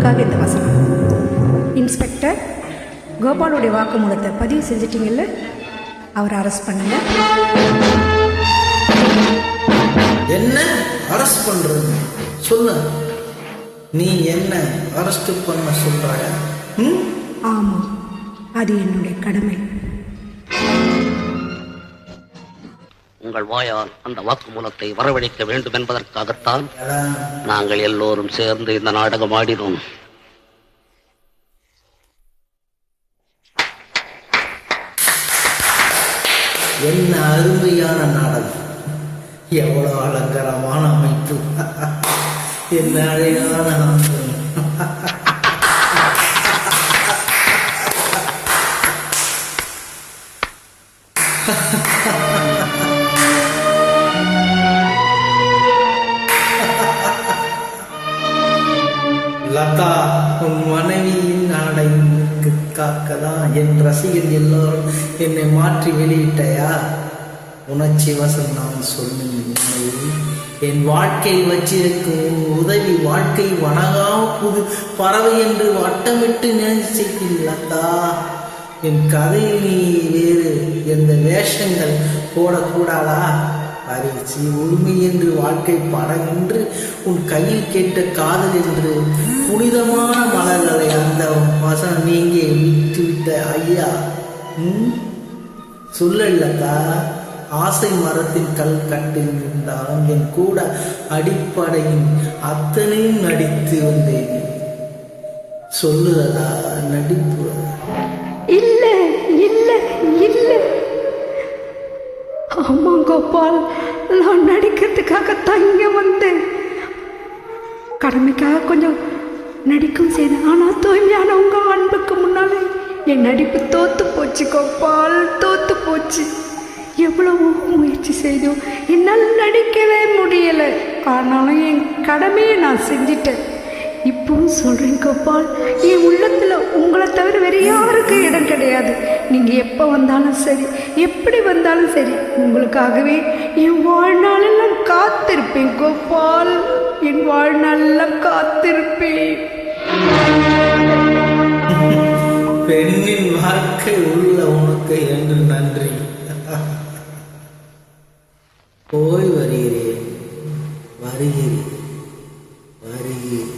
உங்களுக்காக இந்த வசனம். இன்ஸ்பெக்டர் கோபாலுடைய வாக்குமூலத்தை பதிவு செஞ்சிட்டிங்கல்ல, அவரை அரெஸ்ட் பண்ணுங்க. என்ன அரெஸ்ட் பண்றது? சொல்லு, நீ என்ன அரெஸ்ட் பண்ண சொல்றாய? ஆமா, அது என்னுடைய கடமை. உங்கள் வாயால் அந்த வாக்குமூலத்தை வரவழைக்க வேண்டும் என்பதற்காகத்தான் நாங்கள் எல்லோரும் சேர்ந்து இந்த நாடகம் ஆடினோம். என்ன அருமையான நாடகம், எவ்வளவு அலங்கரமான அமைப்பு, என்ன அழகான லதா, உன் மனைவியின் நாடைக்கு காக்கதான் என் ரசிகர் எல்லோரும் என்னை மாற்றி வெளியிட்டையா? உணர்ச்சி வசம் நான் சொன்னேன். என் வாழ்க்கை வச்சிருக்கும் உதவி வாழ்க்கை வணங்காம புது பறவை என்று வட்டமிட்டு நினைச்சிருக்கீங்களா? என் கதையில் நீ வேறு எந்த வேஷங்கள் போடக்கூடாதா? அறிச்சி உரிமை என்று வாழ்க்கை படம் என்று உன் கையில் கேட்ட காதல் என்று புனிதமான மலர்களை அந்த வசனம் நீங்க விட்டுவிட்ட ஐயா. சொல்லலதா, ஆசை மரத்தின் கல் கட்டில் இருந்தாலும் என் கூட அடிப்படையின் அத்தனையும் நடித்து வந்தேன். சொல்லுதா நடிப்பு? இல்ல இல்ல இல்ல, ஆமா கோபால், நான் நடிக்கிறதுக்காகத்தான் இங்க வந்தேன். கடமைக்காக கொஞ்சம் நடிக்கும் செய்தேன். ஆனா தூய்மையான உங்க அன்புக்கு முன்னாலே என் நடிப்பு தோத்து போச்சு கோபால், தோத்து போச்சு. எவ்வளவோ முயற்சி செய்தோம், என்னால் நடிக்கவே முடியலை. ஆனாலும் என் கடமையை நான் செஞ்சிட்டேன். இப்பவும் சொல்றேன் கோபால், என் உள்ளத்துல உங்களை தவிர வேற யாருக்கு இடம் கிடையாது. நீங்க எப்ப வந்தாலும் சரி, எப்படி வந்தாலும் சரி, உங்களுக்காகவே என் வாழ்நாளெல்லாம் காத்திருப்பேன் கோபால், என் வாழ்நாளெல்லாம் காத்திருப்பேன். பெண்ணின் வாழ்க்கை உள்ள உனக்கு என்று நன்றி. போய் வருகிறேன், வருகிறேன், வருகிறேன்.